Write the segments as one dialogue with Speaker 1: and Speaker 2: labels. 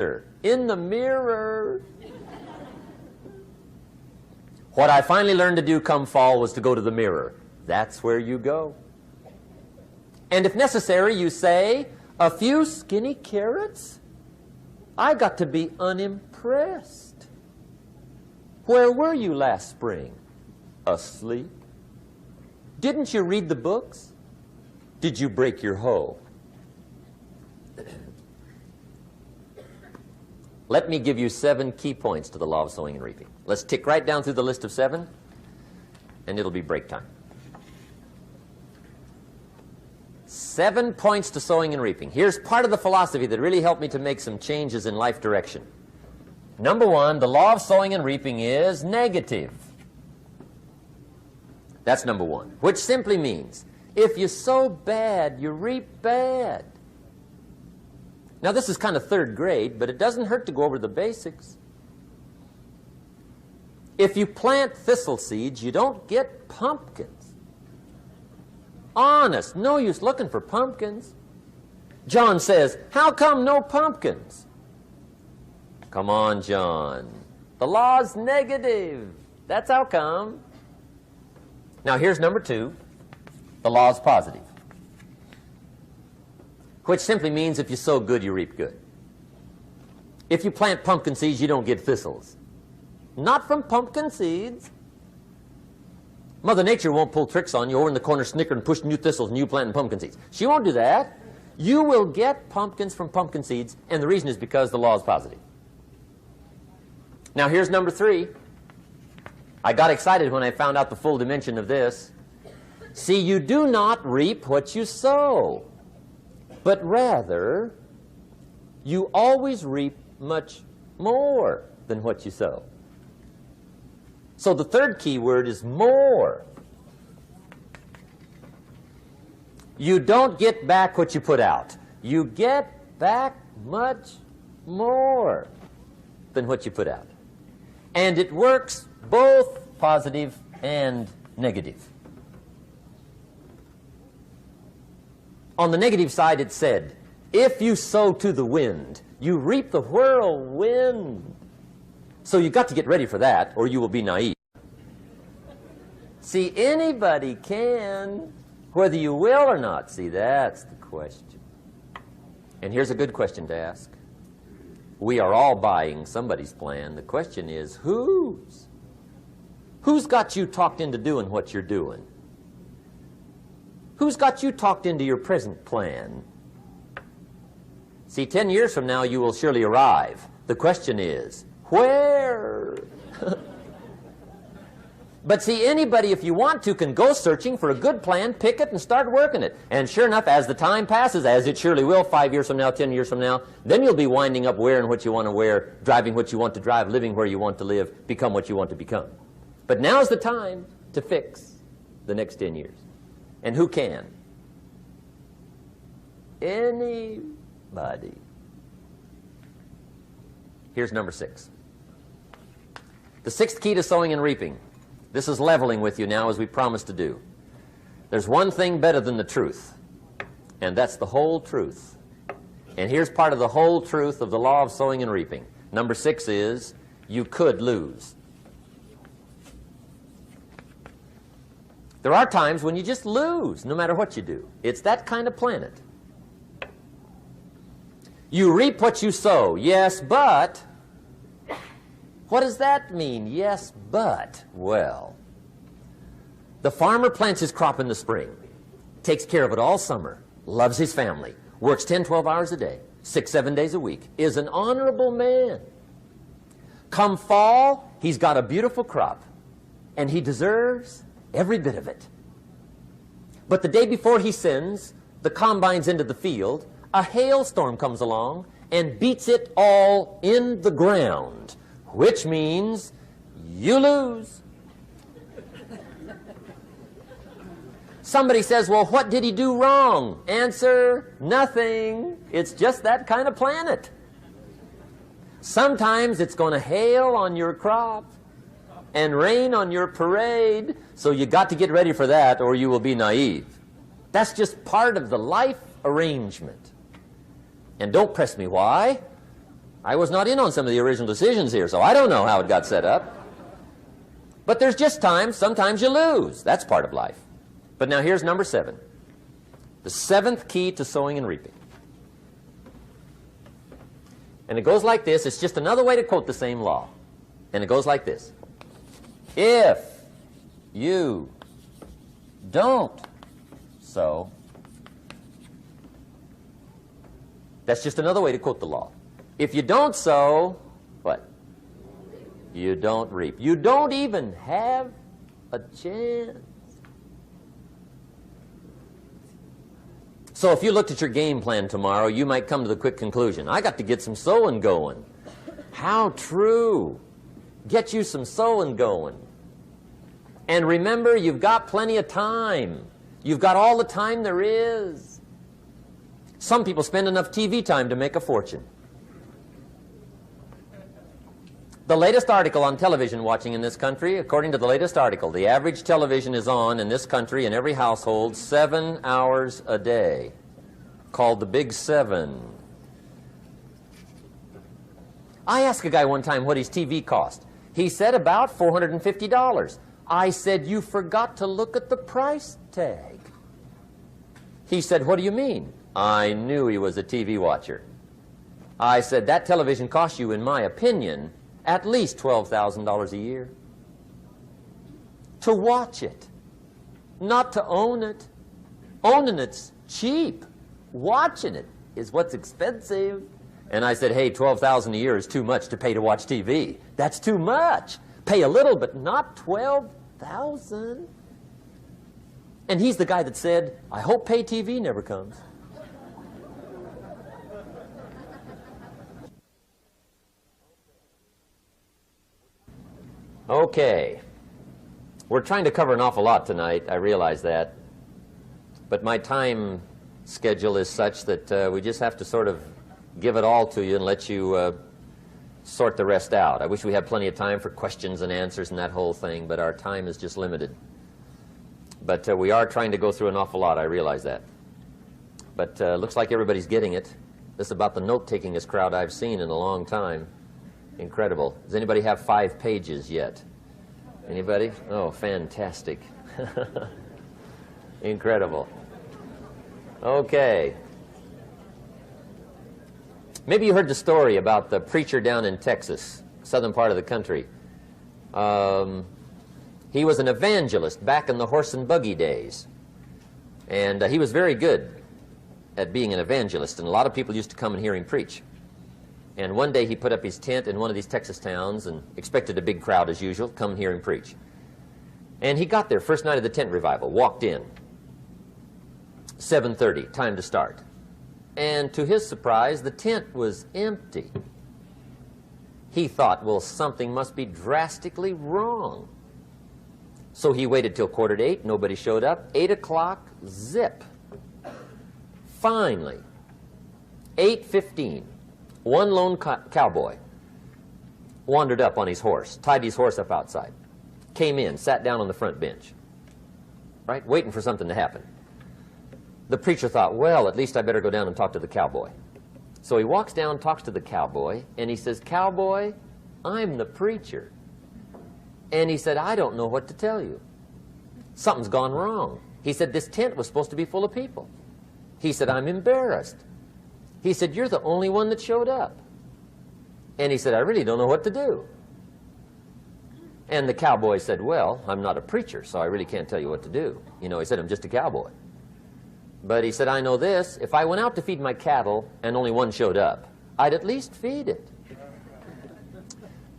Speaker 1: in the mirror. What I finally learned to do come fall was to go to the mirror. That's where you go. And if necessary, you say, a few skinny carrots? I got to be unimpressed. Where were you last spring? Asleep? Didn't you read the books? Did you break your hoe? Let me give you 7 key points to the law of sowing and reaping. Let's tick right down through the list of 7, and it'll be break time. 7 points to sowing and reaping. Here's part of the philosophy that really helped me to make some changes in life direction. Number 1, the law of sowing and reaping is negative. That's number 1, which simply means if you sow bad, you reap bad. Now, this is kind of 3rd grade, but it doesn't hurt to go over the basics. If you plant thistle seeds, you don't get pumpkins. Honest, no use looking for pumpkins. John says, how come no pumpkins? Come on, John. The law's negative. That's how come. Now, here's number 2. The law's positive, which simply means if you sow good, you reap good. If you plant pumpkin seeds, you don't get thistles. Not from pumpkin seeds. Mother Nature won't pull tricks on you over in the corner snickering and pushing you thistles and you planting pumpkin seeds. She won't do that. You will get pumpkins from pumpkin seeds, and the reason is because the law is positive. Now, here's number 3. I got excited when I found out the full dimension of this. See, you do not reap what you sow, but rather, you always reap much more than what you sow. So the 3rd key word is more. You don't get back what you put out. You get back much more than what you put out. And it works both positive and negative. On the negative side, it said, if you sow to the wind, you reap the whirlwind. So you've got to get ready for that, or you will be naive. See, anybody can, whether you will or not. See, that's the question. And here's a good question to ask. We are all buying somebody's plan. The question is, whose? Who's got you talked into doing what you're doing? Who's got you talked into your present plan? See, 10 years from now, you will surely arrive. The question is, where? But see, anybody, if you want to, can go searching for a good plan, pick it, and start working it. And sure enough, as the time passes, as it surely will, 5 years from now, 10 years from now, then you'll be winding up wearing what you want to wear, driving what you want to drive, living where you want to live, become what you want to become. But now's the time to fix the next 10 years. And who can? Anybody. Here's number 6. The 6th key to sowing and reaping. This is leveling with you now, as we promised to do. There's one thing better than the truth, and that's the whole truth. And here's part of the whole truth of the law of sowing and reaping. Number 6 is, you could lose. There are times when you just lose, no matter what you do. It's that kind of planet. You reap what you sow. Yes, but... what does that mean? Yes, but... well, the farmer plants his crop in the spring, takes care of it all summer, loves his family, works 10, 12 hours a day, 6, 7 days a week, is an honorable man. Come fall, he's got a beautiful crop, and he deserves every bit of it. But the day before he sends the combines into the field, a hailstorm comes along and beats it all in the ground, which means you lose. Somebody says, well, what did he do wrong? Answer, nothing. It's just that kind of planet. Sometimes it's going to hail on your crop and rain on your parade, so you got to get ready for that or you will be naive. That's just part of the life arrangement. And don't press me why. I was not in on some of the original decisions here, so I don't know how it got set up. But there's just times, sometimes you lose. That's part of life. But now here's number 7. The 7th key to sowing and reaping. And it goes like this. It's just another way to quote the same law. And it goes like this. If you don't sow, that's just another way to quote the law. If you don't sow, what? You don't reap. You don't even have a chance. So if you looked at your game plan tomorrow, you might come to the quick conclusion, I got to get some sowing going. How true. Get you some sowing going. And remember, you've got plenty of time. You've got all the time there is. Some people spend enough TV time to make a fortune. The latest article on television watching in this country, according to the latest article, the average television is on in this country in every household 7 hours a day, called the Big 7. I asked a guy one time what his TV cost. He said about $450. I said, you forgot to look at the price tag. He said, what do you mean? I knew he was a TV watcher. I said, that television costs you, in my opinion, at least $12,000 a year. To watch it, not to own it. Owning it's cheap. Watching it is what's expensive. And I said, hey, $12,000 a year is too much to pay to watch TV. That's too much. Pay a little, but not $12,000. And he's the guy that said, I hope pay TV never comes. Okay. We're trying to cover an awful lot tonight. I realize that. But my time schedule is such that we just have to sort of give it all to you and let you sort the rest out. I wish we had plenty of time for questions and answers and that whole thing, but our time is just limited. But we are trying to go through an awful lot. I realize that. But looks like everybody's getting it. This is about the note-takingest crowd I've seen in a long time. Incredible. Does anybody have 5 pages yet? Anybody? Oh, fantastic. Incredible. Okay. Maybe you heard the story about the preacher down in Texas, southern part of the country. He was an evangelist back in the horse and buggy days. And he was very good at being an evangelist, and a lot of people used to come and hear him preach. And one day he put up his tent in one of these Texas towns and expected a big crowd as usual, come and hear him preach. And he got there, first night of the tent revival, walked in. 7:30, time to start. And to his surprise, the tent was empty. He thought, well, something must be drastically wrong. So he waited till 7:45, nobody showed up. 8 o'clock, zip. Finally, 8:15. One lone cowboy wandered up on his horse, tied his horse up outside, came in, sat down on the front bench, right, waiting for something to happen. The preacher thought, well, at least I better go down and talk to the cowboy. So he walks down, talks to the cowboy, and he says, Cowboy, I'm the preacher. And he said, I don't know what to tell you. Something's gone wrong. He said, this tent was supposed to be full of people. He said, I'm embarrassed. He said, you're the only one that showed up. And he said, I really don't know what to do. And the cowboy said, well, I'm not a preacher, so I really can't tell you what to do. You know, he said, I'm just a cowboy. But he said, I know this. If I went out to feed my cattle and only one showed up, I'd at least feed it.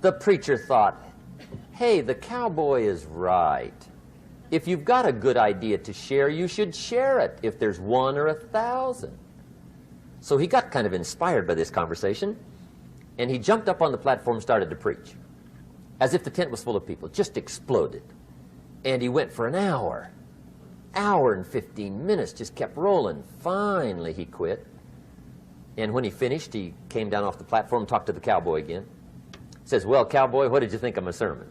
Speaker 1: The preacher thought, hey, the cowboy is right. If you've got a good idea to share, you should share it if there's 1 or 1,000. So he got kind of inspired by this conversation, and he jumped up on the platform and started to preach, as if the tent was full of people. Just exploded. And he went for an hour and 15 minutes, just kept rolling. Finally, he quit. And when he finished, he came down off the platform and talked to the cowboy again. Says, well, cowboy, what did you think of my sermon?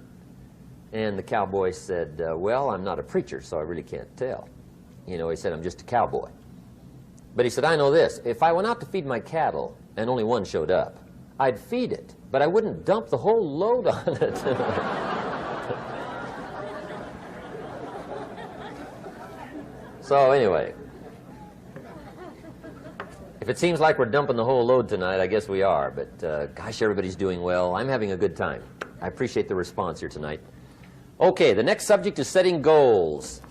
Speaker 1: And the cowboy said, well, I'm not a preacher, so I really can't tell. You know, he said, I'm just a cowboy. But he said, I know this. If I went out to feed my cattle and only one showed up, I'd feed it, but I wouldn't dump the whole load on it. So anyway, if it seems like we're dumping the whole load tonight, I guess we are. But gosh, everybody's doing well. I'm having a good time. I appreciate the response here tonight. Okay, the next subject is setting goals.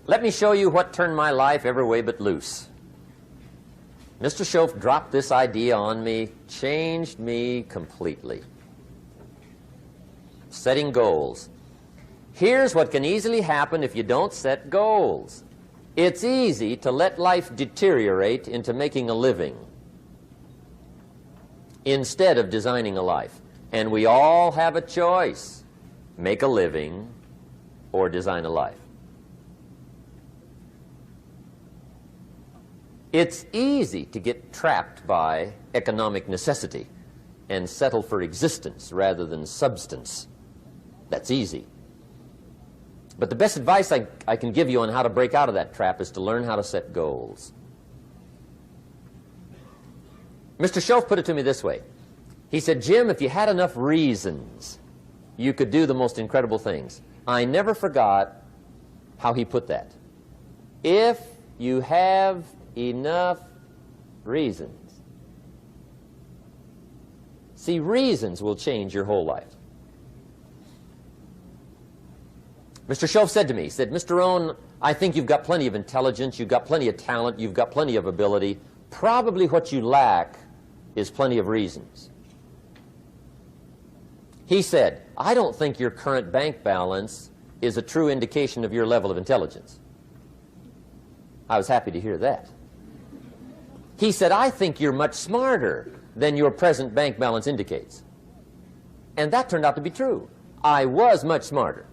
Speaker 1: Let me show you what turned my life every way but loose. Mr. Schoaf dropped this idea on me, changed me completely. Setting goals. Here's what can easily happen if you don't set goals. It's easy to let life deteriorate into making a living instead of designing a life. And we all have a choice. Make a living or design a life. It's easy to get trapped by economic necessity and settle for existence rather than substance. That's easy. But the best advice I can give you on how to break out of that trap is to learn how to set goals. Mr. Schoaf put it to me this way. He said, Jim, if you had enough reasons, you could do the most incredible things. I never forgot how he put that. If you have enough reasons. See, reasons will change your whole life. Mr. Schoaf said to me, he said, Mr. Rohn, I think you've got plenty of intelligence, you've got plenty of talent, you've got plenty of ability. Probably what you lack is plenty of reasons. He said, I don't think your current bank balance is a true indication of your level of intelligence. I was happy to hear that. He said, I think you're much smarter than your present bank balance indicates. And that turned out to be true. I was much smarter.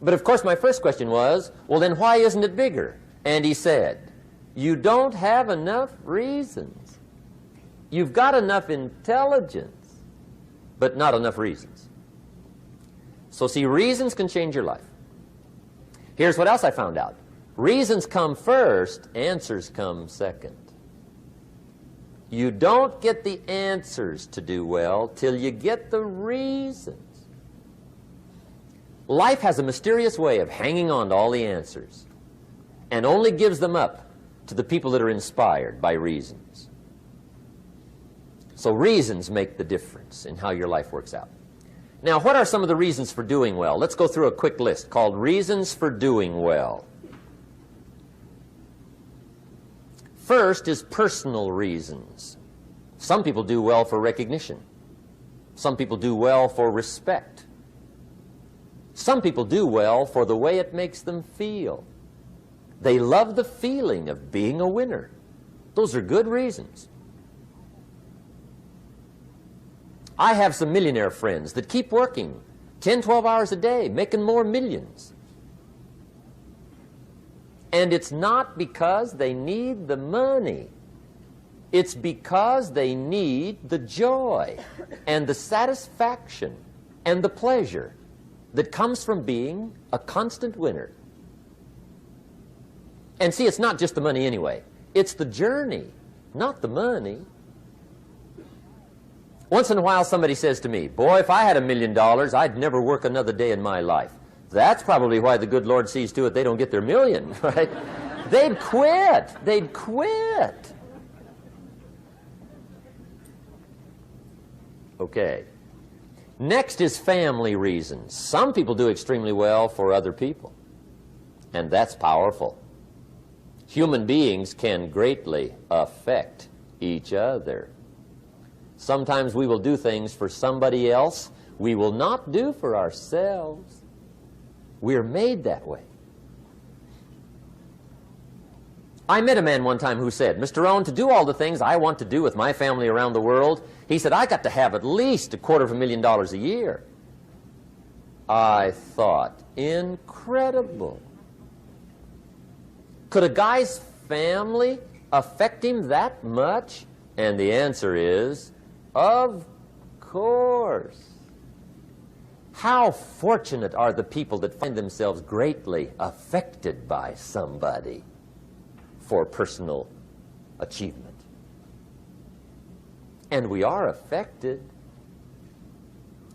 Speaker 1: But of course my first question was, well then why isn't it bigger? And he said, you don't have enough reasons. You've got enough intelligence, but not enough reasons. So see, reasons can change your life. Here's what else I found out. Reasons come first, answers come second. You don't get the answers to do well till you get the reasons. Life has a mysterious way of hanging on to all the answers and only gives them up to the people that are inspired by reasons. So reasons make the difference in how your life works out. Now, what are some of the reasons for doing well? Let's go through a quick list called Reasons for Doing Well. First is personal reasons. Some people do well for recognition. Some people do well for respect. Some people do well for the way it makes them feel. They love the feeling of being a winner. Those are good reasons. I have some millionaire friends that keep working 10, 12 hours a day, making more millions. And it's not because they need the money. It's because they need the joy and the satisfaction and the pleasure that comes from being a constant winner. And see, it's not just the money anyway. It's the journey, not the money. Once in a while somebody says to me, boy, if I had $1 million, I'd never work another day in my life. That's probably why the good Lord sees to it they don't get their million, right? They'd quit. They'd quit. Okay. Next is family reasons. Some people do extremely well for other people, and that's powerful. Human beings can greatly affect each other. Sometimes we will do things for somebody else we will not do for ourselves. We're made that way. I met a man one time who said, Mr. Rohn, to do all the things I want to do with my family around the world, he said, I got to have at least $250,000 a year. I thought, incredible. Could a guy's family affect him that much? And the answer is, of course. How fortunate are the people that find themselves greatly affected by somebody for personal achievement. And we are affected.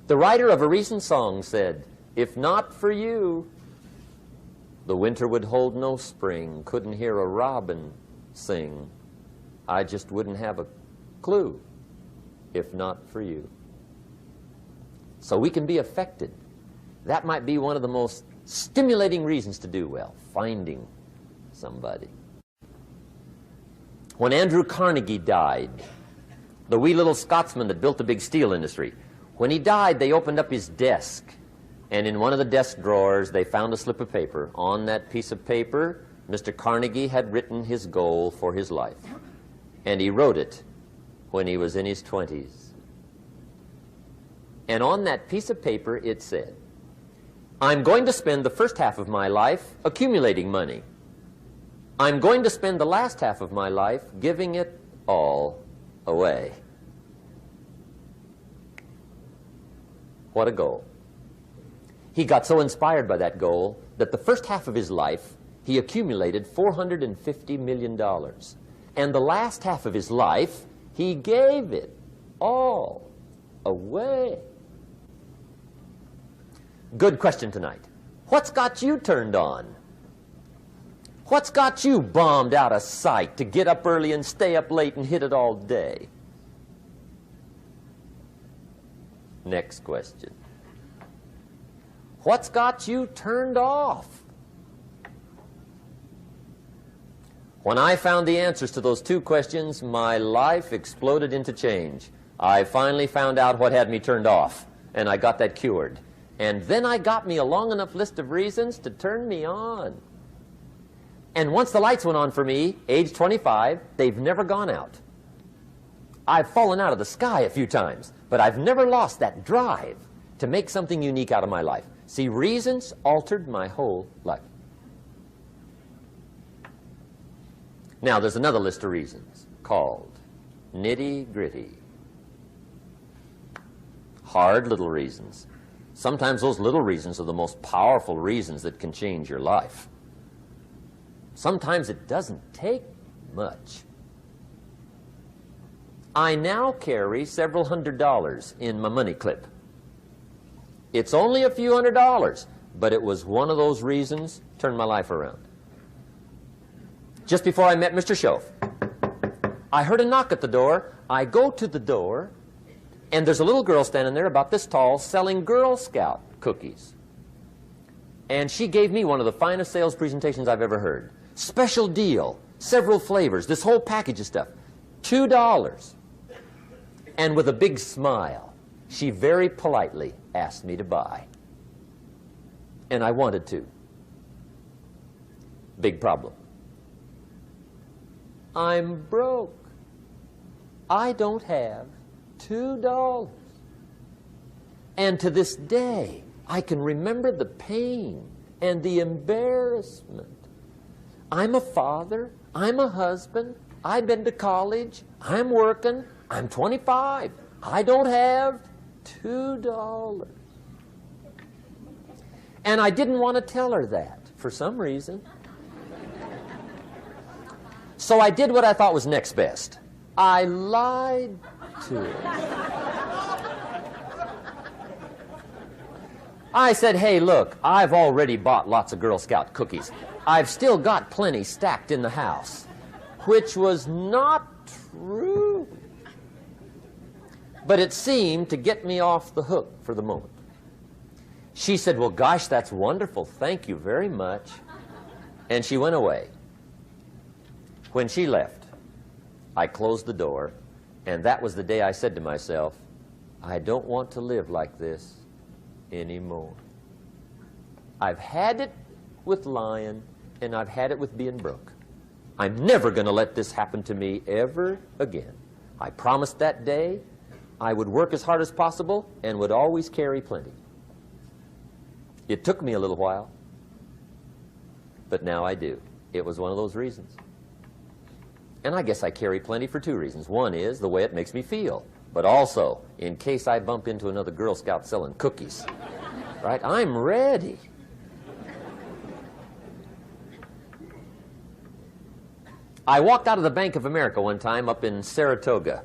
Speaker 1: The writer of a recent song said, "If not for you, the winter would hold no spring, couldn't hear a robin sing. I just wouldn't have a clue if not for you." So we can be affected. That might be one of the most stimulating reasons to do well, finding somebody. When Andrew Carnegie died, the wee little Scotsman that built the big steel industry, when he died, they opened up his desk, and in one of the desk drawers, they found a slip of paper. On that piece of paper, Mr. Carnegie had written his goal for his life, and he wrote it when he was in his 20s. And on that piece of paper, it said, "I'm going to spend the first half of my life accumulating money. I'm going to spend the last half of my life giving it all away." What a goal. He got so inspired by that goal that the first half of his life, he accumulated $450 million. And the last half of his life, he gave it all away. Good question tonight. What's got you turned on? What's got you bombed out of sight to get up early and stay up late and hit it all day? Next question. What's got you turned off? When I found the answers to those two questions, my life exploded into change. I finally found out what had me turned off, and I got that cured. And then I got me a long enough list of reasons to turn me on. And once the lights went on for me, age 25, they've never gone out. I've fallen out of the sky a few times, but I've never lost that drive to make something unique out of my life. See, reasons altered my whole life. Now, there's another list of reasons called nitty-gritty. Hard little reasons. Sometimes those little reasons are the most powerful reasons that can change your life. Sometimes it doesn't take much. I now carry several $100s in my money clip. It's only a few $100s, but it was one of those reasons turned my life around. Just before I met Mr. Schoaf, I heard a knock at the door. I go to the door, and there's a little girl standing there about this tall selling Girl Scout cookies. And she gave me one of the finest sales presentations I've ever heard. Special deal, several flavors, this whole package of stuff, $2. And with a big smile, she very politely asked me to buy. And I wanted to. Big problem. I'm broke. I don't have $2. And to this day, I can remember the pain and the embarrassment. I'm a father. I'm a husband. I've been to college. I'm working. I'm 25. I don't have $2. And I didn't want to tell her that for some reason. So I did what I thought was next best. I lied to her. I said, "Hey, look, I've already bought lots of Girl Scout cookies. I've still got plenty stacked in the house," which was not true. But it seemed to get me off the hook for the moment. She said, "Well, gosh, that's wonderful. Thank you very much." And she went away. When she left, I closed the door, and that was the day I said to myself, I don't want to live like this anymore. I've had it with lying, and I've had it with being broke. I'm never going to let this happen to me ever again. I promised that day I would work as hard as possible and would always carry plenty. It took me a little while, but now I do. It was one of those reasons. And I guess I carry plenty for two reasons. One is the way it makes me feel, but also in case I bump into another Girl Scout selling cookies. Right? I'm ready. I walked out of the Bank of America one time up in Saratoga,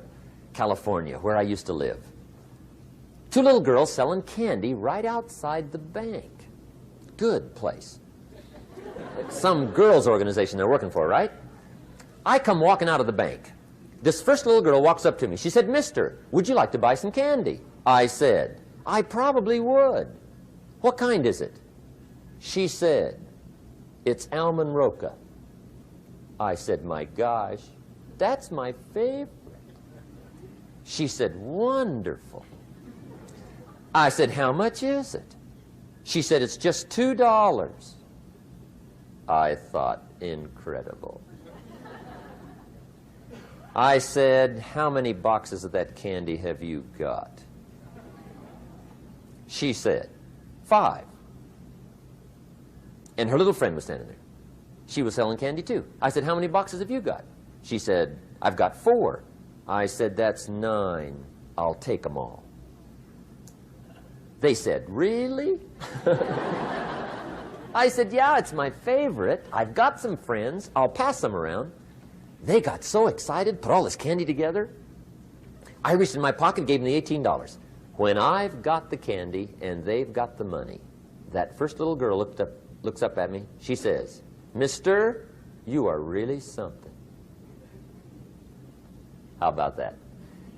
Speaker 1: California, where I used to live. Two little girls selling candy right outside the bank. Good place. Some girls' organization they're working for, right? I come walking out of the bank. This first little girl walks up to me. She said, "Mister, would you like to buy some candy?" I said, "I probably would. What kind is it?" She said, "It's almond roca." I said, "My gosh, that's my favorite." She said, "Wonderful." I said, "How much is it?" She said, "It's just $2. I thought, incredible. I said, "How many boxes of that candy have you got?" She said, 5. And her little friend was standing there. She was selling candy too. I said, "How many boxes have you got?" She said, "I've got 4. I said, "That's 9. I'll take them all." They said, "Really?" I said, "Yeah, it's my favorite. I've got some friends. I'll pass them around." They got so excited, put all this candy together. I reached in my pocket, gave them the $18. When I've got the candy and they've got the money, that first little girl looks up at me. She says, "Mister, you are really something." How about that?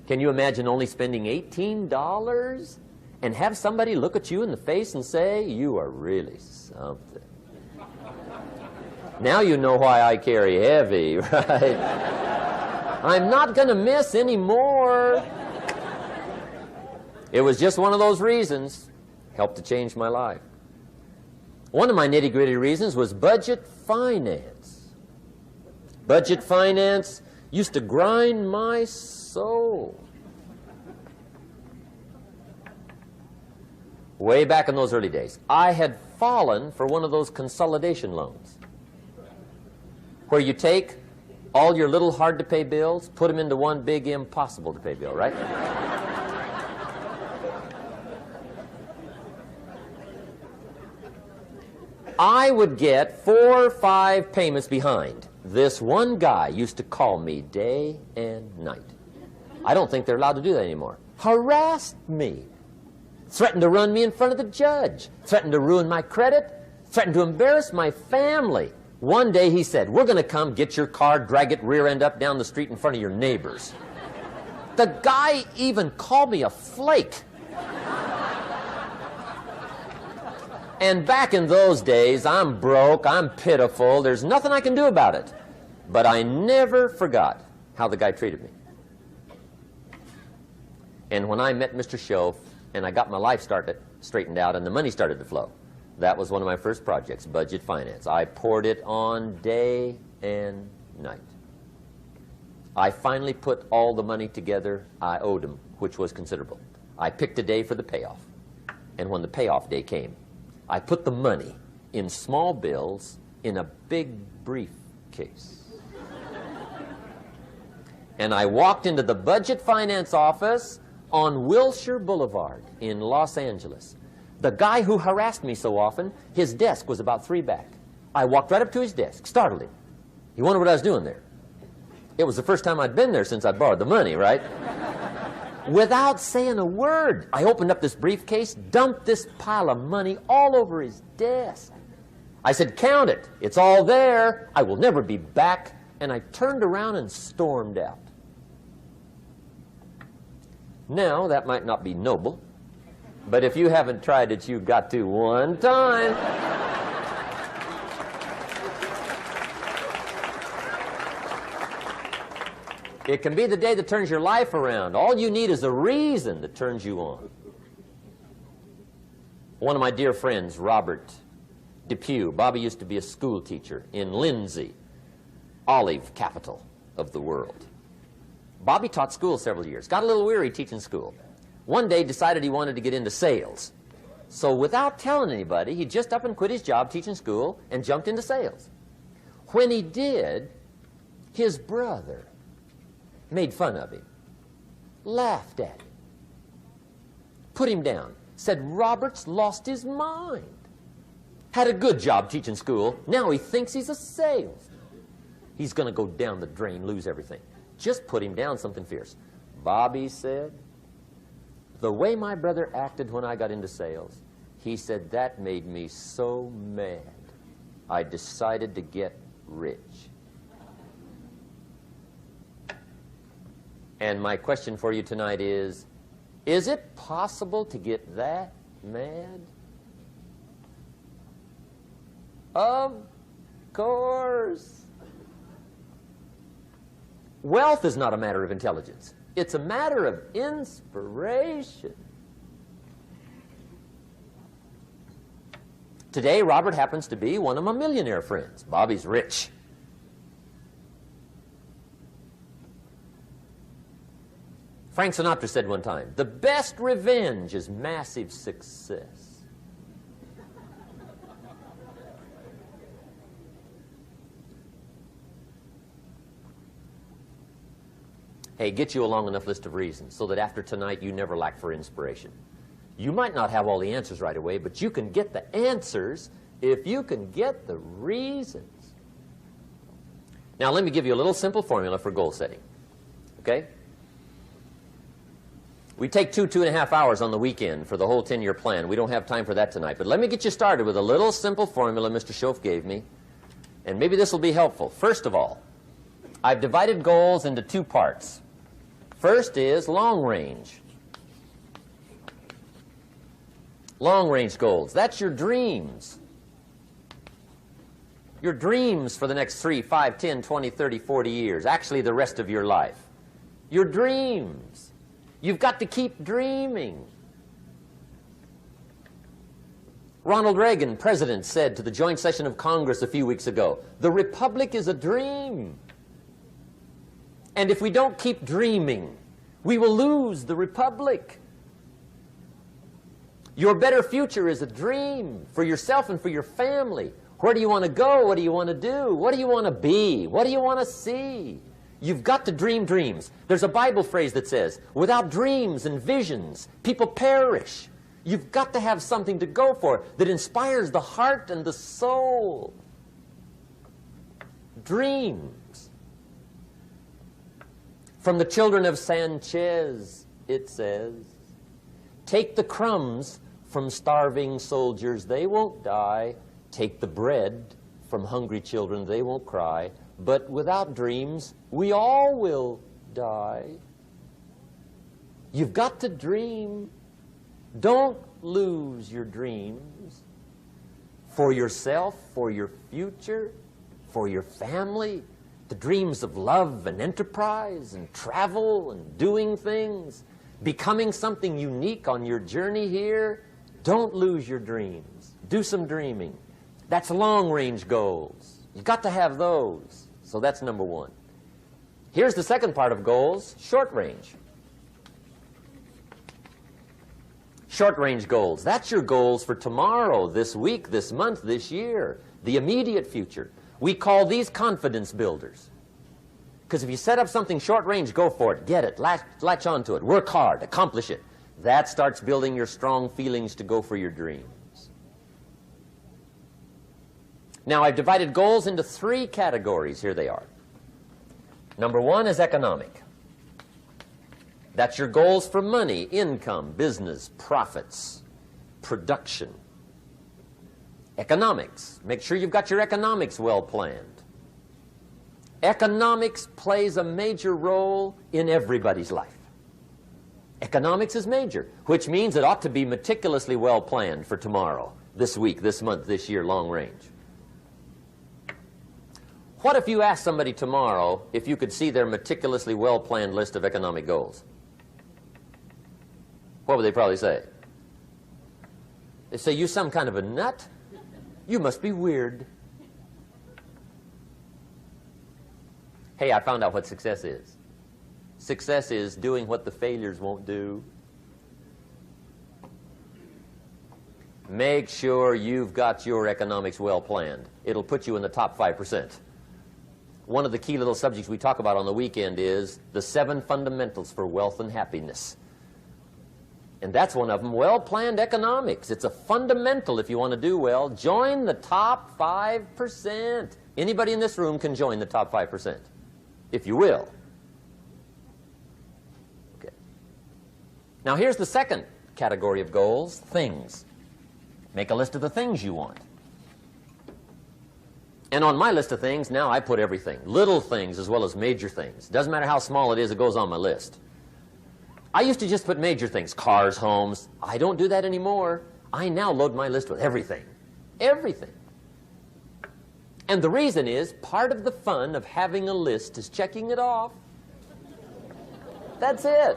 Speaker 1: Can you imagine only spending $18 and have somebody look at you in the face and say, "You are really something"? Now you know why I carry heavy, right? I'm not going to miss anymore. It was just one of those reasons. Helped to change my life. One of my nitty-gritty reasons was budget finance. Budget finance used to grind my soul. Way back in those early days, I had fallen for one of those consolidation loans, where you take all your little hard-to-pay bills, put them into one big impossible-to-pay bill, right? I would get 4 or 5 payments behind. This one guy used to call me day and night. I don't think they're allowed to do that anymore. Harassed me. Threatened to run me in front of the judge. Threatened to ruin my credit. Threatened to embarrass my family. One day he said, "We're going to come get your car, drag it rear end up down the street in front of your neighbors." The guy even called me a flake. And back in those days, I'm broke, I'm pitiful, there's nothing I can do about it. But I never forgot how the guy treated me. And when I met Mr. Schoaf and I got my life straightened out and the money started to flow, that was one of my first projects, budget finance. I poured it on day and night. I finally put all the money together I owed him, which was considerable. I picked a day for the payoff. And when the payoff day came, I put the money in small bills in a big briefcase. And I walked into the budget finance office on Wilshire Boulevard in Los Angeles. The guy who harassed me so often, his desk was about 3 back. I walked right up to his desk, startled him. He wondered what I was doing there. It was the first time I'd been there since I'd borrowed the money, right? Without saying a word, I opened up this briefcase, dumped this pile of money all over his desk. I said, "Count it. It's all there. I will never be back." And I turned around and stormed out. Now, that might not be noble, but if you haven't tried it, you've got to one time. It can be the day that turns your life around. All you need is a reason that turns you on. One of my dear friends, Robert Depew, Bobby used to be a school teacher in Lindsay, olive capital of the world. Bobby taught school several years, got a little weary teaching school. One day decided he wanted to get into sales. So without telling anybody, he just up and quit his job teaching school and jumped into sales. When he did, his brother made fun of him, laughed at him, put him down, said Robert's lost his mind. Had a good job teaching school, now he thinks he's a salesman. He's going to go down the drain, lose everything. Just put him down something fierce. Bobby said, the way my brother acted when I got into sales, he said, that made me so mad, I decided to get rich. And my question for you tonight is it possible to get that mad? Of course. Wealth is not a matter of intelligence. It's a matter of inspiration. Today, Robert happens to be one of my millionaire friends. Bobby's rich. Frank Sinatra said one time, the best revenge is massive success. Hey, get you a long enough list of reasons so that after tonight you never lack for inspiration. You might not have all the answers right away, but you can get the answers if you can get the reasons. Now, let me give you a little simple formula for goal setting. Okay? We take 2.5 hours on the weekend for the whole 10-year plan. We don't have time for that tonight. But let me get you started with a little simple formula Mr. Schoaf gave me. And maybe this will be helpful. First of all, I've divided goals into 2 parts. First is long range. Long range goals. That's your dreams. Your dreams for the next 3, 5, 10, 20, 30, 40 years. Actually, the rest of your life. Your dreams. You've got to keep dreaming. Ronald Reagan, president, said to the joint session of Congress a few weeks ago, the Republic is a dream. And if we don't keep dreaming, we will lose the Republic. Your better future is a dream for yourself and for your family. Where do you want to go? What do you want to do? What do you want to be? What do you want to see? You've got to dream dreams. There's a Bible phrase that says, without dreams and visions, people perish. You've got to have something to go for that inspires the heart and the soul. Dreams. From the children of Sanchez, it says, take the crumbs from starving soldiers, they won't die. Take the bread from hungry children, they won't cry. But without dreams, we all will die. You've got to dream. Don't lose your dreams for yourself, for your future, for your family. The dreams of love and enterprise and travel and doing things, becoming something unique on your journey here. Don't lose your dreams. Do some dreaming. That's long-range goals. You've got to have those. So that's number 1. Here's the second part of goals, short-range. Short-range goals. That's your goals for tomorrow, this week, this month, this year, the immediate future. We call these confidence builders. Because if you set up something short-range, go for it, get it, latch onto it, work hard, accomplish it. That starts building your strong feelings to go for your dreams. Now, I've divided goals into 3 categories. Here they are. Number 1 is economic. That's your goals for money, income, business, profits, production. Economics. Make sure you've got your economics well planned. Economics plays a major role in everybody's life. Economics is major, which means it ought to be meticulously well planned for tomorrow, this week, this month, this year, long range. What if you asked somebody tomorrow if you could see their meticulously well-planned list of economic goals? What would they probably say? They'd say, you some kind of a nut? You must be weird. Hey, I found out what success is. Success is doing what the failures won't do. Make sure you've got your economics well planned. It'll put you in the top 5%. One of the key little subjects we talk about on the weekend is the 7 fundamentals for wealth and happiness. And that's one of them, well-planned economics. It's a fundamental if you want to do well. Join the top 5%. Anybody in this room can join the top 5%, if you will. Now here's the second category of goals, things. Make a list of the things you want. And on my list of things, now I put everything. Little things as well as major things. Doesn't matter how small it is, it goes on my list. I used to just put major things, cars, homes. I don't do that anymore. I now load my list with everything. Everything. And the reason is, part of the fun of having a list is checking it off. That's it.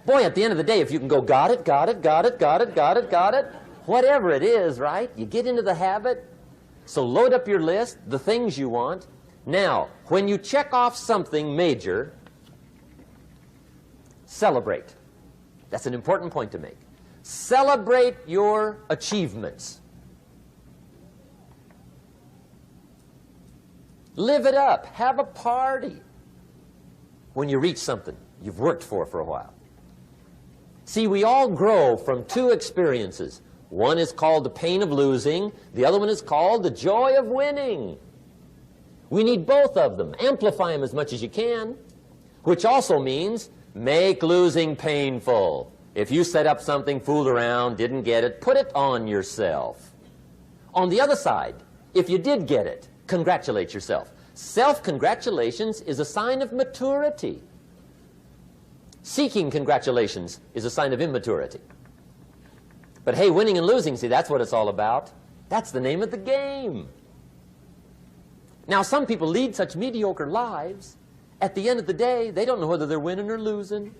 Speaker 1: Boy, at the end of the day, if you can go, got it, got it, got it, got it, got it, got it, whatever it is, right? You get into the habit. So load up your list, the things you want. Now, when you check off something major, celebrate. That's an important point to make. Celebrate your achievements. Live it up. Have a party when you reach something you've worked for a while. See, we all grow from two experiences. One is called the pain of losing. The other one is called the joy of winning. We need both of them. Amplify them as much as you can, which also means make losing painful. If you set up something, fooled around, didn't get it, put it on yourself. On the other side, if you did get it, congratulate yourself. Self-congratulations is a sign of maturity. Seeking congratulations is a sign of immaturity. But hey, winning and losing, see, that's what it's all about. That's the name of the game. Now, some people lead such mediocre lives, at the end of the day, they don't know whether they're winning or losing.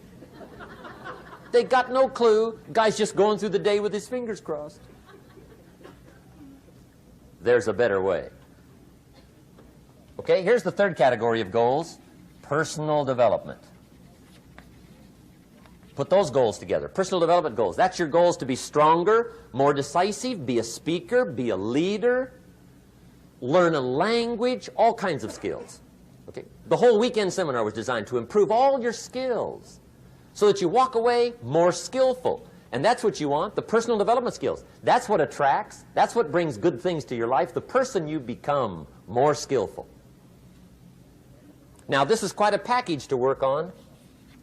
Speaker 1: They got no clue. Guy's just going through the day with his fingers crossed. There's a better way. Okay, here's the third category of goals, personal development. Put those goals together. Personal development goals. That's your goals to be stronger, more decisive, be a speaker, be a leader, learn a language, all kinds of skills. Okay? The whole weekend seminar was designed to improve all your skills so that you walk away more skillful. And that's what you want, the personal development skills. That's what attracts, that's what brings good things to your life, the person you become more skillful. Now, this is quite a package to work on.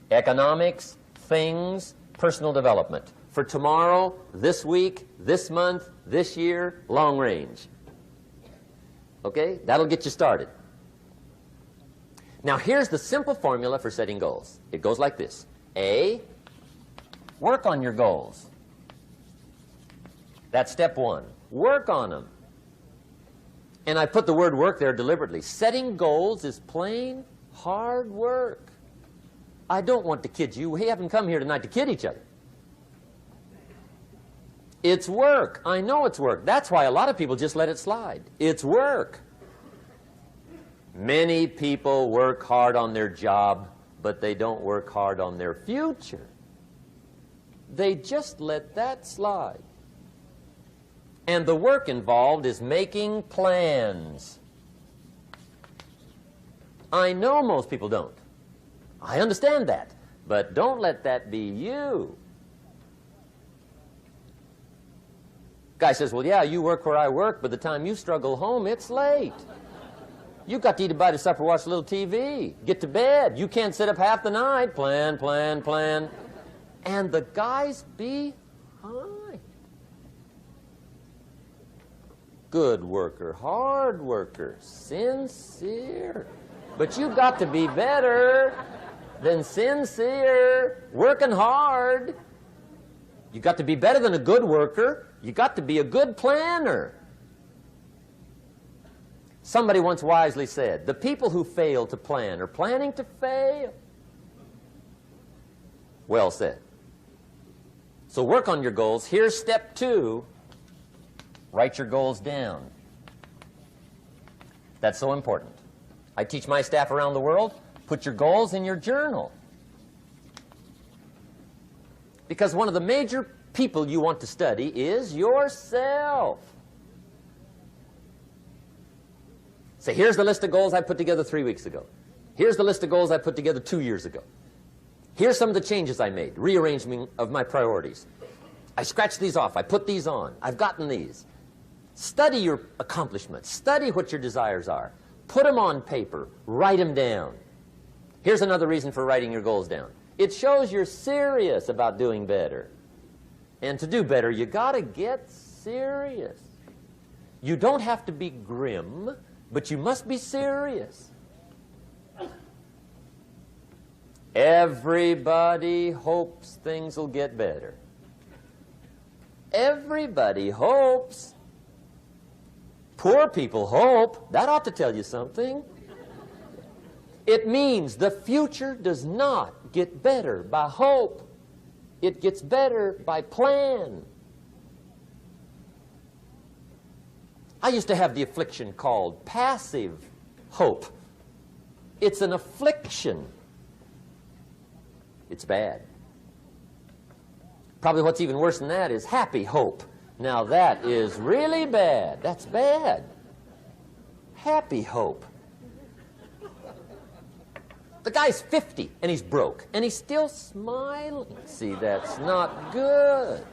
Speaker 1: Economics, things, personal development. For tomorrow, this week, this month, this year, long range. Okay? That'll get you started. Now, here's the simple formula for setting goals. It goes like this. A, work on your goals. That's step one. Work on them. And I put the word work there deliberately. Setting goals is plain hard work. I don't want to kid you. We haven't come here tonight to kid each other. It's work. I know it's work. That's why a lot of people just let it slide. It's work. Many people work hard on their job, but they don't work hard on their future. They just let that slide. And the work involved is making plans. I know most people don't. I understand that. But don't let that be you. Guy says, well, yeah, you work where I work. By the time you struggle home, it's late. You got to eat a bite of supper, watch a little TV, get to bed. You can't sit up half the night. Plan, plan, plan. And the guy's behind. Good worker, hard worker, sincere. But you've got to be better than sincere, working hard. You've got to be better than a good worker. You've got to be a good planner. Somebody once wisely said, the people who fail to plan are planning to fail. Well said. So work on your goals. Here's step 2. Write your goals down. That's so important. I teach my staff around the world, put your goals in your journal. Because one of the major people you want to study is yourself. Say, here's the list of goals I put together 3 weeks ago. Here's the list of goals I put together 2 years ago. Here's some of the changes I made, rearrangement of my priorities. I scratched these off. I put these on. I've gotten these. Study your accomplishments. Study what your desires are. Put them on paper. Write them down. Here's another reason for writing your goals down. It shows you're serious about doing better. And to do better, you got to get serious. You don't have to be grim, but you must be serious. Everybody hopes things will get better. Everybody hopes. Poor people hope. That ought to tell you something. It means the future does not get better by hope. It gets better by plan. I used to have the affliction called passive hope. It's an affliction. It's bad. Probably what's even worse than that is happy hope. Now that is really bad. That's bad. Happy hope. The guy's 50 and he's broke and he's still smiling. See, that's not good.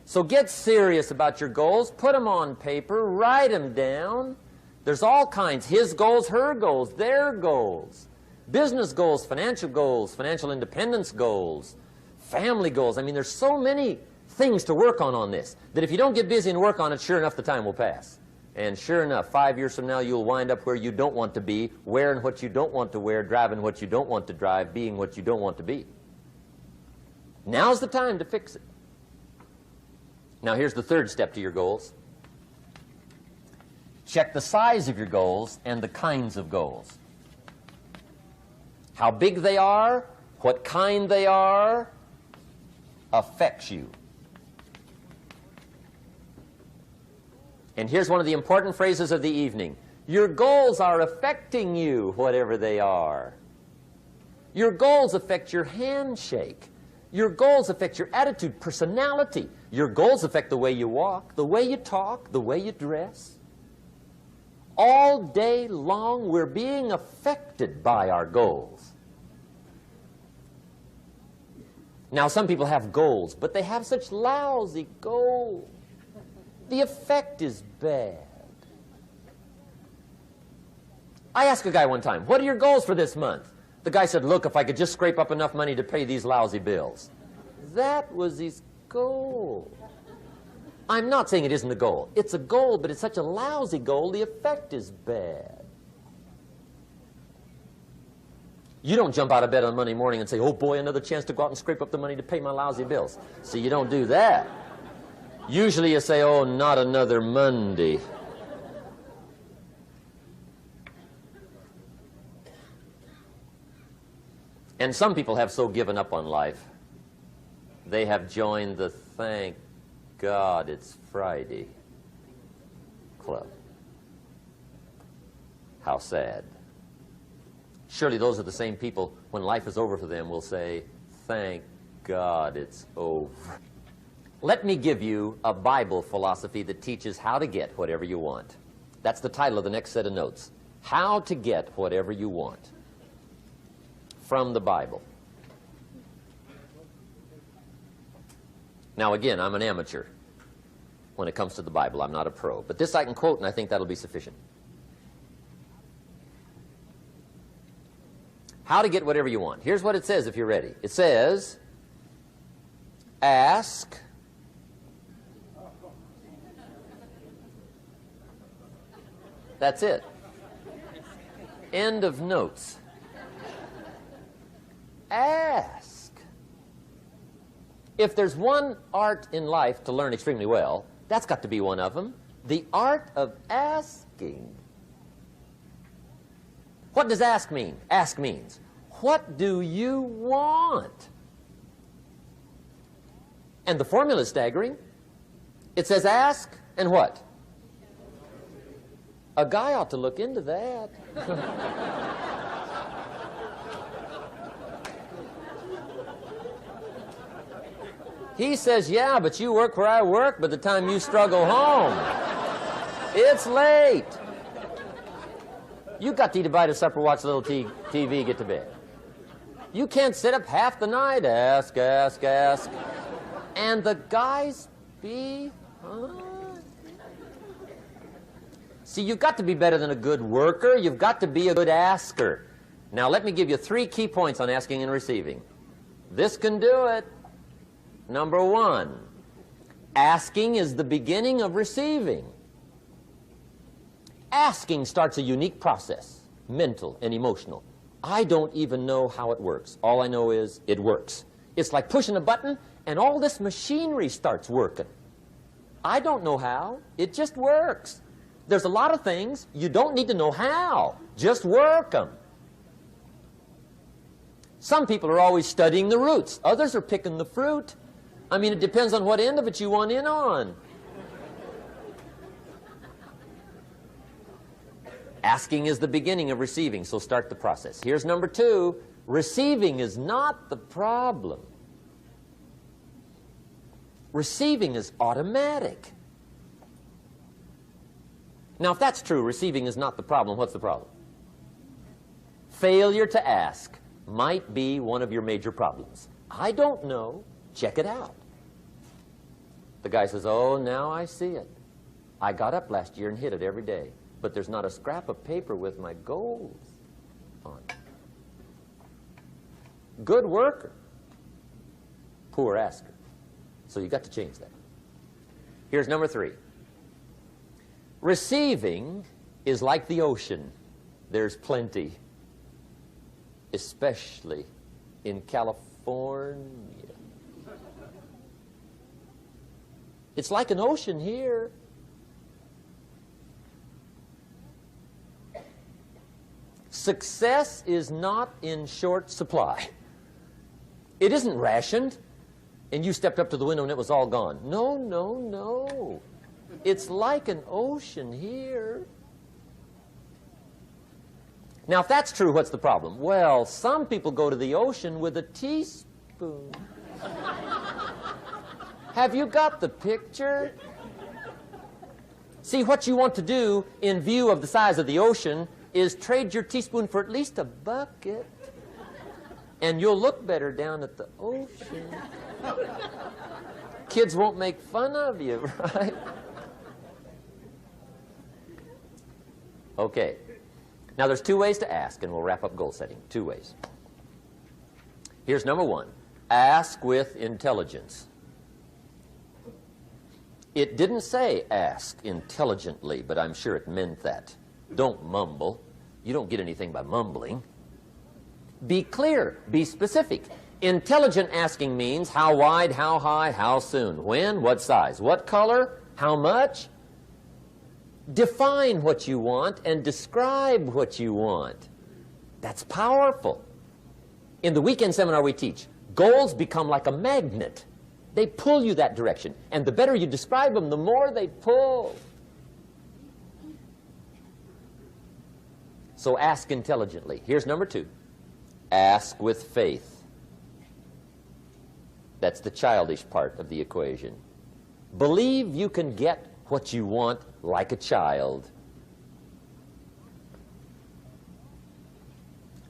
Speaker 1: So get serious about your goals. Put them on paper. Write them down. There's all kinds. His goals, her goals, their goals. Business goals, financial independence goals, family goals. I mean, there's so many things to work on this that if you don't get busy and work on it, sure enough, the time will pass. And sure enough, 5 years from now, you'll wind up where you don't want to be, wearing what you don't want to wear, driving what you don't want to drive, being what you don't want to be. Now's the time to fix it. Now, here's the third step to your goals. Check the size of your goals and the kinds of goals. How big they are, what kind they are, affects you. And here's one of the important phrases of the evening. Your goals are affecting you, whatever they are. Your goals affect your handshake. Your goals affect your attitude, personality. Your goals affect the way you walk, the way you talk, the way you dress. All day long, we're being affected by our goals. Now, some people have goals, but they have such lousy goals. The effect is bad. I asked a guy one time, what are your goals for this month? The guy said, look, if I could just scrape up enough money to pay these lousy bills. That was his goal. I'm not saying it isn't a goal. It's a goal, but it's such a lousy goal, the effect is bad. You don't jump out of bed on Monday morning and say, oh boy, another chance to go out and scrape up the money to pay my lousy bills. See, you don't do that. Usually you say, oh, not another Monday. And some people have so given up on life, they have joined the thank God it's Friday club. How sad. Surely those are the same people, when life is over for them, will say, thank God it's over. Let me give you a Bible philosophy that teaches how to get whatever you want. That's the title of the next set of notes. How to get whatever you want. From the Bible. Now again, I'm an amateur when it comes to the Bible. I'm not a pro. But this I can quote, and I think that'll be sufficient. How to get whatever you want. Here's what it says if you're ready. It says, ask. That's it. End of notes. Ask. If there's one art in life to learn extremely well, that's got to be one of them. The art of asking. What does ask mean? Ask means, what do you want? And the formula is staggering. It says ask and what? A guy ought to look into that. He says, yeah, but you work where I work, by the time you struggle home, it's late. You got to eat a bite of supper, watch a little TV, get to bed. You can't sit up half the night, ask. And the guys be, See, you've got to be better than a good worker. You've got to be a good asker. Now let me give you 3 key points on asking and receiving. This can do it. Number 1, asking is the beginning of receiving. Asking starts a unique process, mental and emotional. I don't even know how it works. All I know is it works. It's like pushing a button and all this machinery starts working. I don't know how. It just works. There's a lot of things you don't need to know how. Just work them. Some people are always studying the roots. Others are picking the fruit. I mean, it depends on what end of it you want in on. Asking is the beginning of receiving, so start the process. Here's number 2. Receiving is not the problem. Receiving is automatic. Now, if that's true, receiving is not the problem, what's the problem? Failure to ask might be one of your major problems. I don't know. Check it out. The guy says, oh, now I see it. I got up last year and hit it every day, but there's not a scrap of paper with my goals on it. Good worker, poor asker. So you got to change that. Here's number 3. Receiving is like the ocean. There's plenty, especially in California. It's like an ocean here. Success is not in short supply. It isn't rationed, and you stepped up to the window and it was all gone. No, no, no. It's like an ocean here. Now, if that's true, what's the problem? Well, some people go to the ocean with a teaspoon. Have you got the picture? See, what you want to do in view of the size of the ocean is trade your teaspoon for at least a bucket, and you'll look better down at the ocean. Kids won't make fun of you, right? Okay. Now, there's 2 ways to ask, and we'll wrap up goal setting. 2 ways. Here's number 1. Ask with intelligence. It didn't say ask intelligently, but I'm sure it meant that. Don't mumble. You don't get anything by mumbling. Be clear. Be specific. Intelligent asking means how wide, how high, how soon, when, what size, what color, how much. Define what you want and describe what you want. That's powerful. In the weekend seminar we teach, goals become like a magnet. They pull you that direction. And the better you describe them, the more they pull. So ask intelligently. Here's number 2. Ask with faith. That's the childish part of the equation. Believe you can get what you want like a child.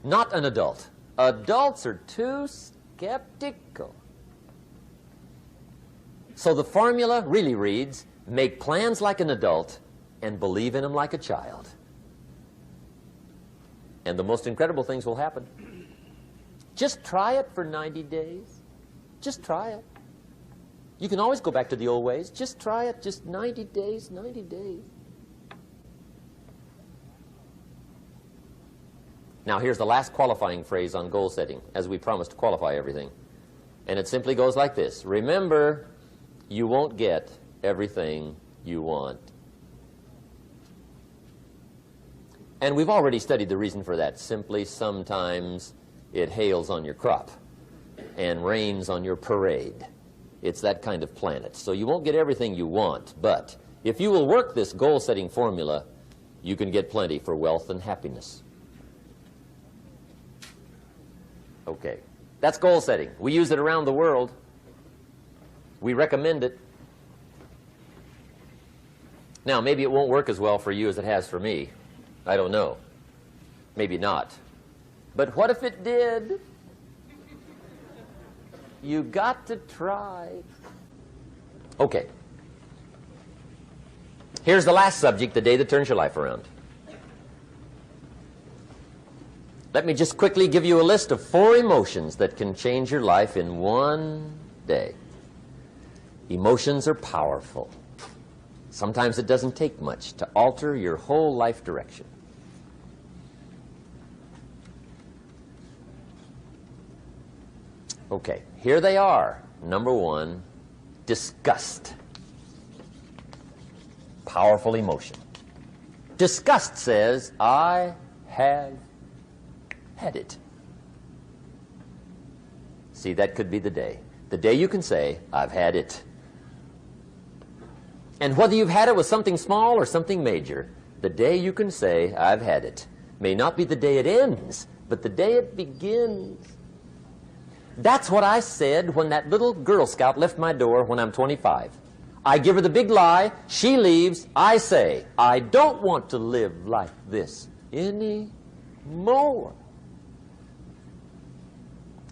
Speaker 1: Not an adult. Adults are too skeptical. So the formula really reads, make plans like an adult and believe in them like a child. And the most incredible things will happen. Just try it for 90 days. Just try it. You can always go back to the old ways. Just try it. Just 90 days, 90 days. Now, here's the last qualifying phrase on goal setting, as we promised to qualify everything. And it simply goes like this. Remember, you won't get everything you want. And we've already studied the reason for that. Simply, sometimes it hails on your crop and rains on your parade. It's that kind of planet. So you won't get everything you want, but if you will work this goal-setting formula, you can get plenty for wealth and happiness. Okay, that's goal setting. We use it around the world. We recommend it. Now, maybe it won't work as well for you as it has for me. I don't know. Maybe not. But what if it did? You got to try. Okay. Here's the last subject, the day that turns your life around. Let me just quickly give you a list of 4 emotions that can change your life in one day. Emotions are powerful. Sometimes it doesn't take much to alter your whole life direction. Okay, here they are. Number 1, disgust. Powerful emotion. Disgust says, I have had it. See, that could be the day. The day you can say, I've had it. And whether you've had it with something small or something major, the day you can say, I've had it, may not be the day it ends, but the day it begins. That's what I said when that little Girl Scout left my door when I'm 25. I give her the big lie, she leaves, I say, I don't want to live like this anymore.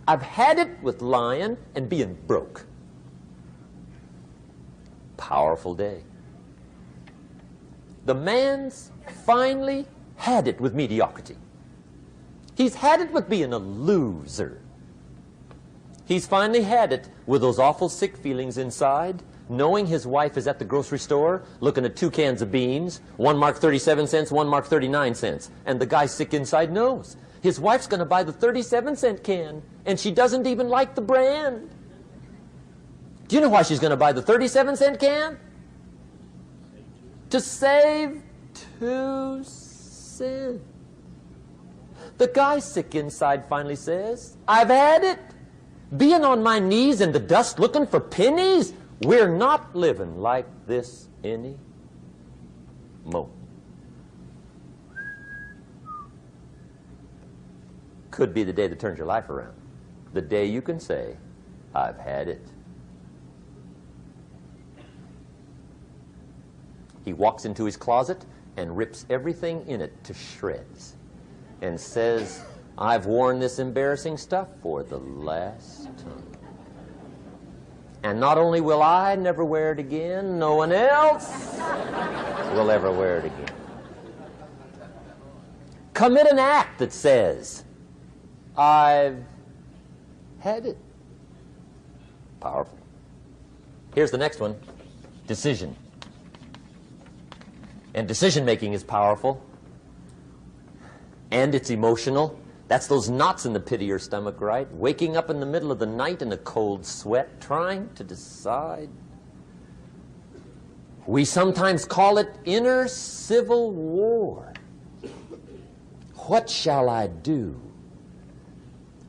Speaker 1: I've had it with lying and being broke. Powerful day. The man's finally had it with mediocrity. He's had it with being a loser. He's finally had it with those awful sick feelings inside, knowing his wife is at the grocery store looking at 2 cans of beans, one marked 37 cents, one marked 39 cents. And the guy sick inside knows his wife's going to buy the 37-cent can, and she doesn't even like the brand. Do you know why she's going to buy the 37-cent can? To save 2 cents. The guy sick inside finally says, I've had it. Being on my knees in the dust looking for pennies, we're not living like this anymore. Could be the day that turns your life around. The day you can say, I've had it. He walks into his closet and rips everything in it to shreds and says, I've worn this embarrassing stuff for the last time. And not only will I never wear it again, no one else will ever wear it again. Commit an act that says, I've had it. Powerful. Here's the next one, decision. And decision-making is powerful. And it's emotional. That's those knots in the pit of your stomach, right? Waking up in the middle of the night in a cold sweat, trying to decide. We sometimes call it inner civil war. What shall I do?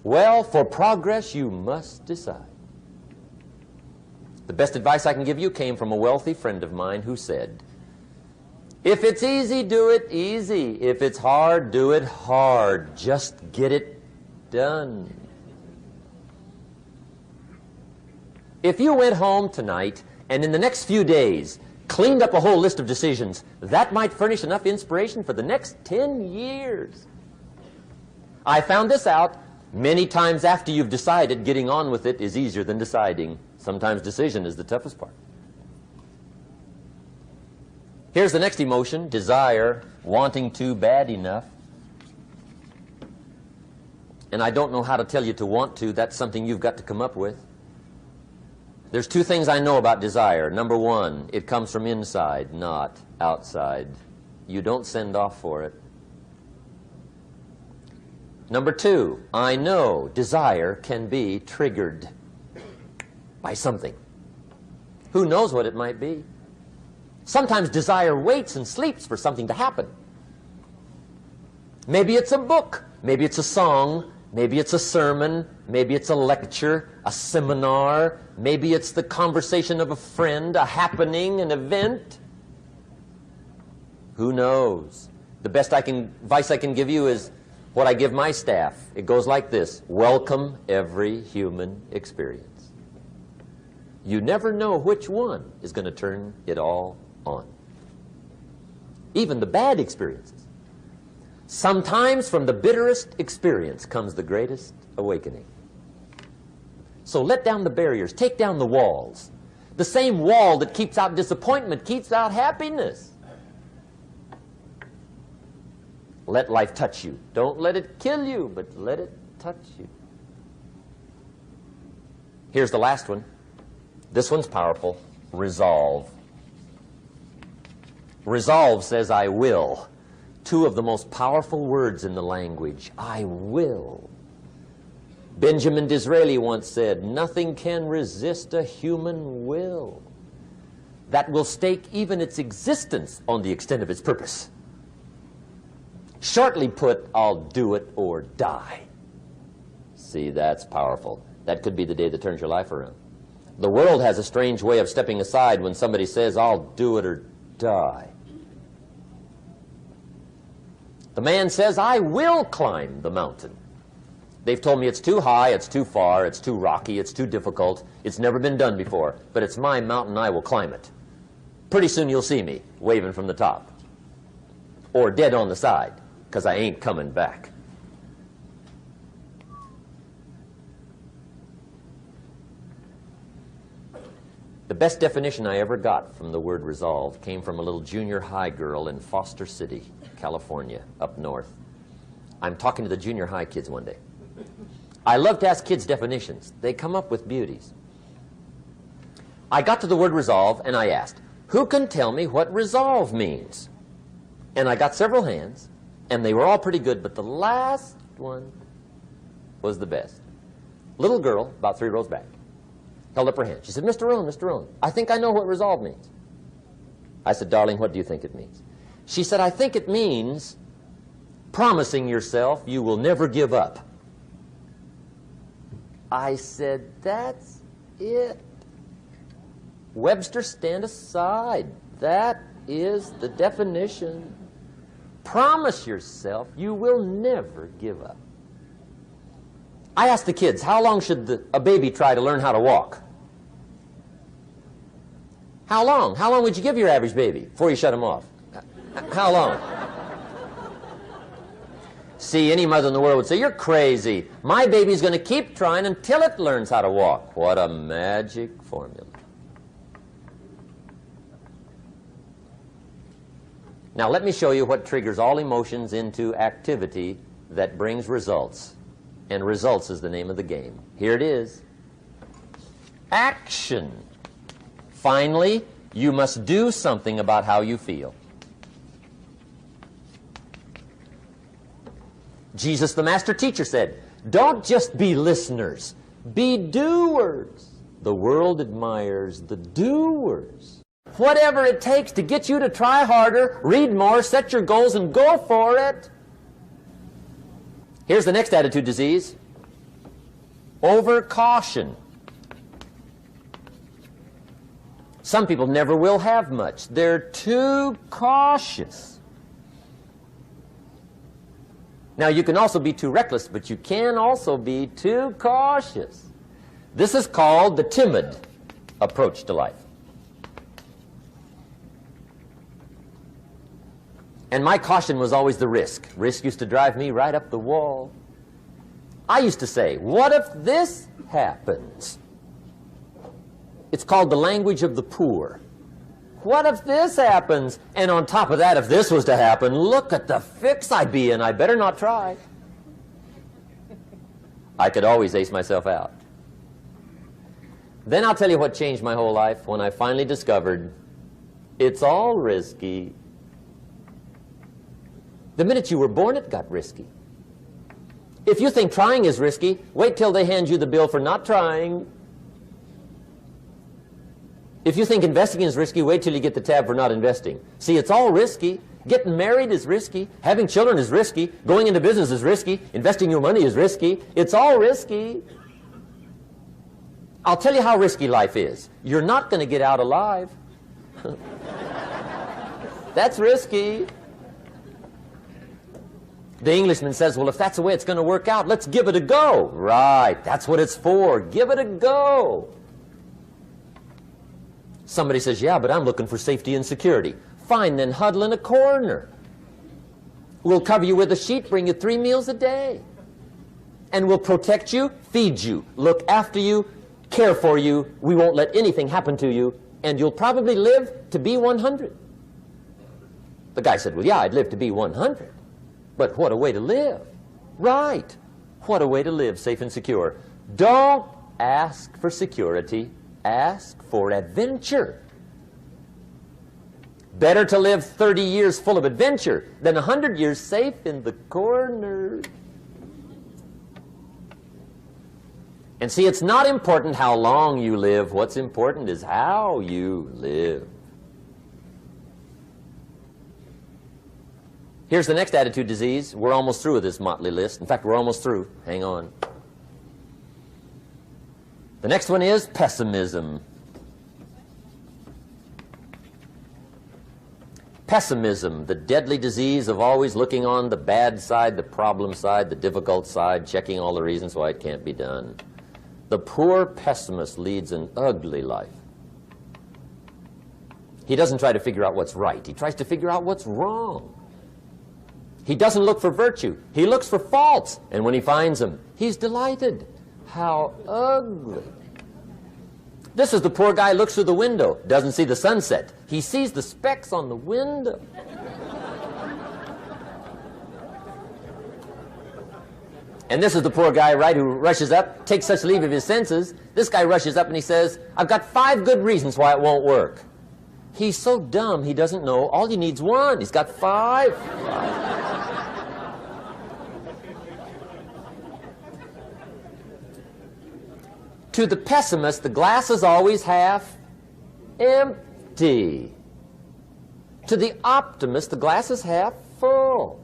Speaker 1: Well, for progress, you must decide. The best advice I can give you came from a wealthy friend of mine who said, if it's easy, do it easy. If it's hard, do it hard. Just get it done. If you went home tonight and in the next few days cleaned up a whole list of decisions, that might furnish enough inspiration for the next 10 years. I found this out many times after you've decided. Getting on with it is easier than deciding. Sometimes decision is the toughest part. Here's the next emotion, desire, wanting to bad enough. And I don't know how to tell you to want to. That's something you've got to come up with. There's 2 things I know about desire. Number 1, it comes from inside, not outside. You don't send off for it. Number 2, I know desire can be triggered by something. Who knows what it might be? Sometimes desire waits and sleeps for something to happen. Maybe it's a book, maybe it's a song, maybe it's a sermon, maybe it's a lecture, a seminar, maybe it's the conversation of a friend, a happening, an event. Who knows? The best advice I can give you is what I give my staff. It goes like this: welcome every human experience. You never know which one is going to turn it all on. Even the bad experiences. Sometimes from the bitterest experience comes the greatest awakening. So let down the barriers, take down the walls. The same wall that keeps out disappointment keeps out happiness. Let life touch you. Don't let it kill you, but let it touch you. Here's the last one. This one's powerful. Resolve. Resolve says, I will. Two of the most powerful words in the language. I will. Benjamin Disraeli once said, nothing can resist a human will that will stake even its existence on the extent of its purpose. Shortly put, I'll do it or die. See, that's powerful. That could be the day that turns your life around. The world has a strange way of stepping aside when somebody says, I'll do it or die. The man says, I will climb the mountain. They've told me it's too high, it's too far, it's too rocky, it's too difficult, it's never been done before, but it's my mountain, I will climb it. Pretty soon you'll see me waving from the top. Or dead on the side, because I ain't coming back. The best definition I ever got from the word resolve came from a little junior high girl in Foster City, California, up north. I'm talking to the junior high kids one day. I love to ask kids definitions. They come up with beauties. I got to the word resolve and I asked, who can tell me what resolve means? And I got several hands, and they were all pretty good, but the last one was the best. Little girl, about 3 rows back, held up her hand. She said, Mr. Rohn, I think I know what resolve means. I said, darling, what do you think it means? She said, I think it means promising yourself you will never give up. I said, that's it. Webster, stand aside. That is the definition. Promise yourself you will never give up. I asked the kids, how long should a baby try to learn how to walk? How long? How long would you give your average baby before you shut him off? How long? See, any mother in the world would say, you're crazy. My baby's going to keep trying until it learns how to walk. What a magic formula. Now let me show you what triggers all emotions into activity that brings results. And results is the name of the game. Here it is. Action. Finally, you must do something about how you feel. Jesus, the master teacher, said, don't just be listeners, be doers. The world admires the doers. Whatever it takes to get you to try harder, read more, set your goals, and go for it. Here's the next attitude disease. Overcaution. Some people never will have much. They're too cautious. Now, you can also be too reckless, but you can also be too cautious. This is called the timid approach to life. And my caution was always the risk. Risk used to drive me right up the wall. I used to say, what if this happens? It's called the language of the poor. What if this happens? And on top of that, if this was to happen, look at the fix I'd be in. I better not try. I could always ace myself out. Then I'll tell you what changed my whole life when I finally discovered it's all risky. The minute you were born, it got risky. If you think trying is risky, wait till they hand you the bill for not trying. If you think investing is risky, wait till you get the tab for not investing. See, it's all risky. Getting married is risky. Having children is risky. Going into business is risky. Investing your money is risky. It's all risky. I'll tell you how risky life is. You're not going to get out alive. That's risky. The Englishman says, well, if that's the way it's going to work out, let's give it a go. Right, that's what it's for. Give it a go. Somebody says, yeah, but I'm looking for safety and security. Fine, then huddle in a corner. We'll cover you with a sheet, bring you 3 meals a day. And we'll protect you, feed you, look after you, care for you. We won't let anything happen to you, and you'll probably live to be 100. The guy said, well, yeah, I'd live to be 100. But what a way to live. Right. What a way to live, safe and secure. Don't ask for security. Ask for adventure. Better to live 30 years full of adventure than 100 years safe in the corner. And see, it's not important how long you live. What's important is how you live. Here's the next attitude disease. We're almost through with this motley list. In fact, we're almost through. Hang on. The next one is pessimism. Pessimism, the deadly disease of always looking on the bad side, the problem side, the difficult side, checking all the reasons why it can't be done. The poor pessimist leads an ugly life. He doesn't try to figure out what's right. He tries to figure out what's wrong. He doesn't look for virtue. He looks for faults. And when he finds them, he's delighted. How ugly. This is the poor guy who looks through the window, doesn't see the sunset. He sees the specks on the window. And this is the poor guy, right, who rushes up, takes such leave of his senses. This guy rushes up and he says, I've got 5 good reasons why it won't work. He's so dumb he doesn't know all he needs 1. He's got 5. To the pessimist, the glass is always half empty. To the optimist, the glass is half full.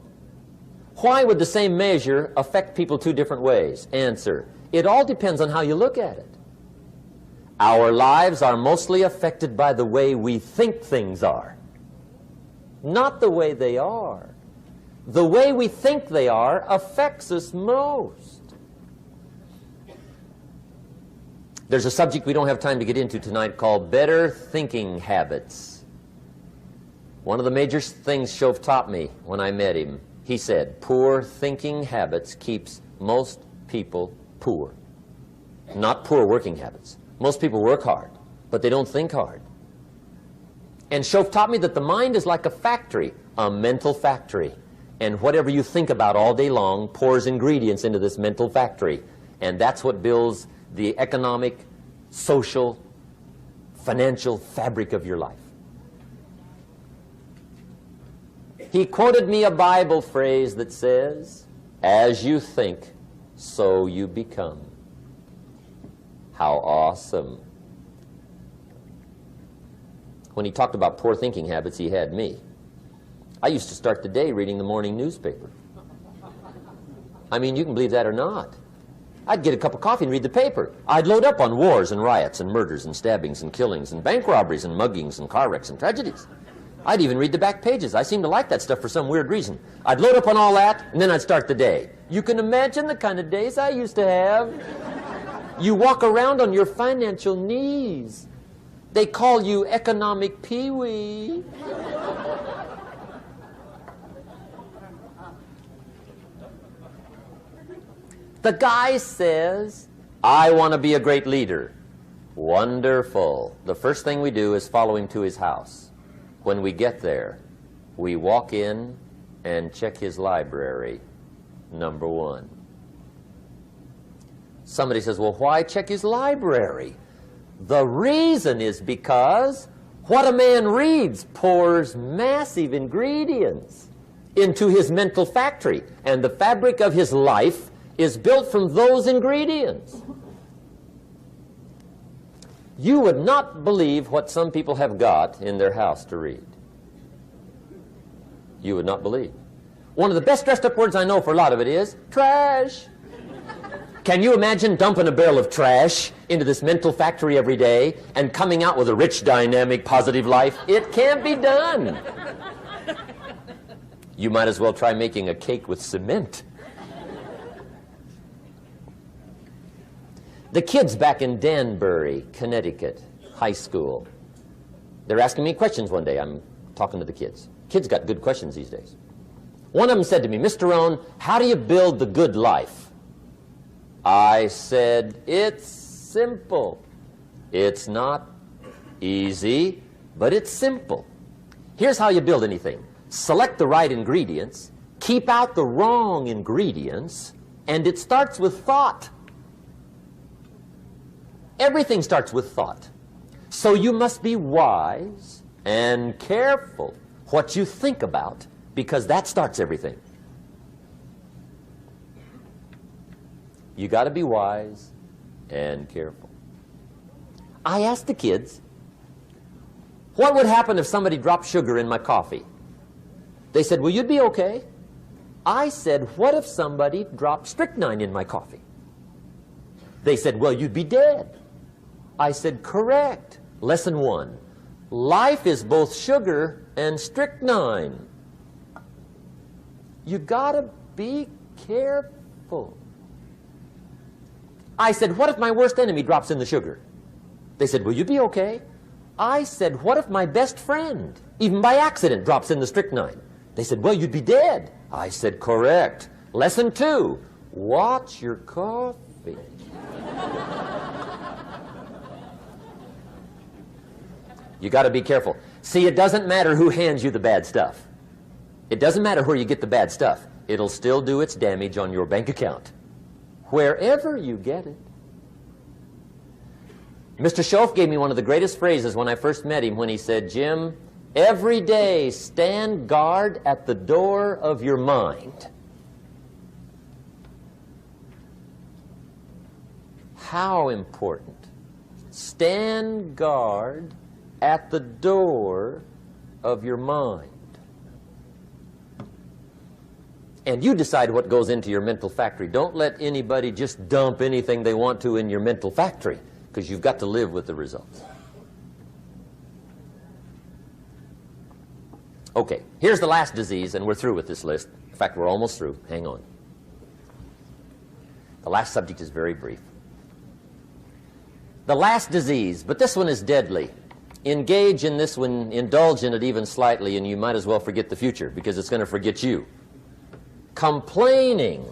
Speaker 1: Why would the same measure affect people 2 different ways? Answer, it all depends on how you look at it. Our lives are mostly affected by the way we think things are, not the way they are. The way we think they are affects us most. There's a subject we don't have time to get into tonight called better thinking habits. One of the major things Shove taught me when I met him, he said, poor thinking habits keeps most people poor. Not poor working habits. Most people work hard, but they don't think hard. And Shove taught me that the mind is like a factory, a mental factory. And whatever you think about all day long pours ingredients into this mental factory. And that's what builds the economic, social, financial fabric of your life. He quoted me a Bible phrase that says, as you think, so you become. How awesome. When he talked about poor thinking habits, he had me. I used to start the day reading the morning newspaper. I mean, you can believe that or not. I'd get a cup of coffee and read the paper. I'd load up on wars and riots and murders and stabbings and killings and bank robberies and muggings and car wrecks and tragedies. I'd even read the back pages. I seem to like that stuff for some weird reason. I'd load up on all that, and then I'd start the day. You can imagine the kind of days I used to have. You walk around on your financial knees. They call you economic peewee. The guy says, I want to be a great leader. Wonderful. The first thing we do is follow him to his house. When we get there, we walk in and check his library, number 1. Somebody says, well, why check his library? The reason is because what a man reads pours massive ingredients into his mental factory, and the fabric of his life is built from those ingredients. You would not believe what some people have got in their house to read. You would not believe. One of the best dressed up words I know for a lot of it is trash. Can you imagine dumping a barrel of trash into this mental factory every day and coming out with a rich, dynamic, positive life? It can't be done. You might as well try making a cake with cement. The kids back in Danbury, Connecticut, high school, they're asking me questions one day. I'm talking to the kids. Kids got good questions these days. One of them said to me, Mr. Rohn, how do you build the good life? I said, it's simple. It's not easy, but it's simple. Here's how you build anything. Select the right ingredients, Keep out the wrong ingredients, and it starts with thought. Everything starts with thought. So you must be wise and careful what you think about, because that starts everything. You got to be wise and careful. I asked the kids, what would happen if somebody dropped sugar in my coffee? They said, well, you'd be okay. I said, what if somebody dropped strychnine in my coffee? They said, well, you'd be dead. I said, correct. Lesson 1. Life is both sugar and strychnine. You gotta be careful. I said, what if my worst enemy drops in the sugar? They said, will you be okay? I said, what if my best friend, even by accident, drops in the strychnine? They said, well, you'd be dead. I said, correct. Lesson 2, watch your coffee. You got to be careful. See, it doesn't matter who hands you the bad stuff. It doesn't matter where you get the bad stuff. It'll still do its damage on your bank account, wherever you get it. Mr. Schoaf gave me one of the greatest phrases when I first met him when he said, Jim, every day stand guard at the door of your mind. How important. Stand guard at the door of your mind. And you decide what goes into your mental factory. Don't let anybody just dump anything they want to in your mental factory, because you've got to live with the results. Okay, here's the last disease, and we're through with this list. In fact, we're almost through. Hang on. The last subject is very brief. The last disease, but this one is deadly. Engage in this one, indulge in it even slightly, and you might as well forget the future, because it's going to forget you. Complaining,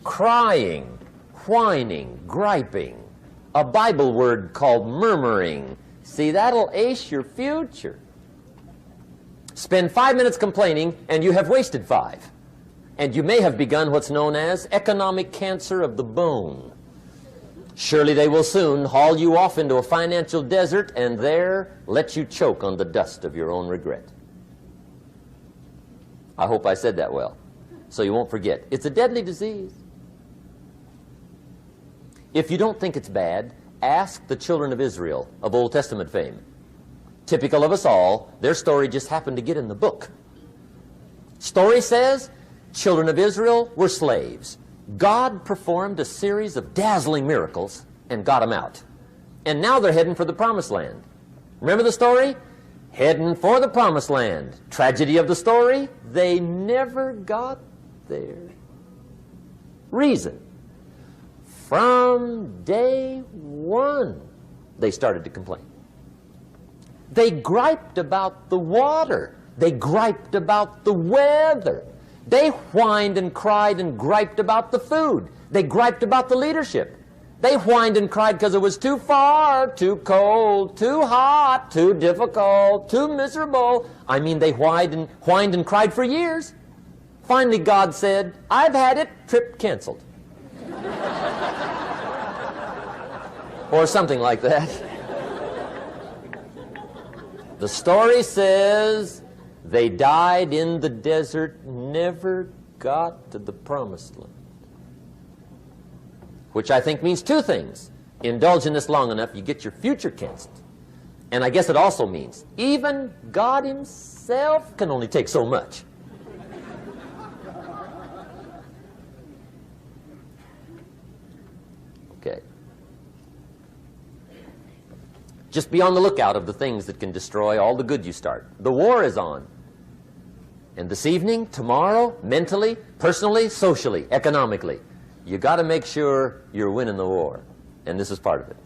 Speaker 1: crying, whining, griping, a Bible word called murmuring. See, that'll ace your future. Spend 5 minutes complaining, and you have wasted 5. And you may have begun what's known as economic cancer of the bone. Surely they will soon haul you off into a financial desert and there let you choke on the dust of your own regret. I hope I said that well, so you won't forget. It's a deadly disease. If you don't think it's bad, ask the children of Israel of Old Testament fame. Typical of us all, their story just happened to get in the book. Story says, children of Israel were slaves. God performed a series of dazzling miracles and got them out. And now they're heading for the promised land. Remember the story? Heading for the promised land. Tragedy of the story, they never got there. Reason. From day one, they started to complain. They griped about the water. They griped about the weather. They whined and cried and griped about the food. They griped about the leadership. They whined and cried because it was too far, too cold, too hot, too difficult, too miserable. I mean, they whined and cried for years. Finally, God said, I've had it, trip canceled. Or something like that. The story says they died in the desert, never got to the promised land. Which I think means two things. Indulge in this long enough, you get your future canceled. And I guess it also means even God himself can only take so much. Okay. Just be on the lookout of the things that can destroy all the good you start. The war is on. And this evening, tomorrow, mentally, personally, socially, economically, you got to make sure you're winning the war. And this is part of it.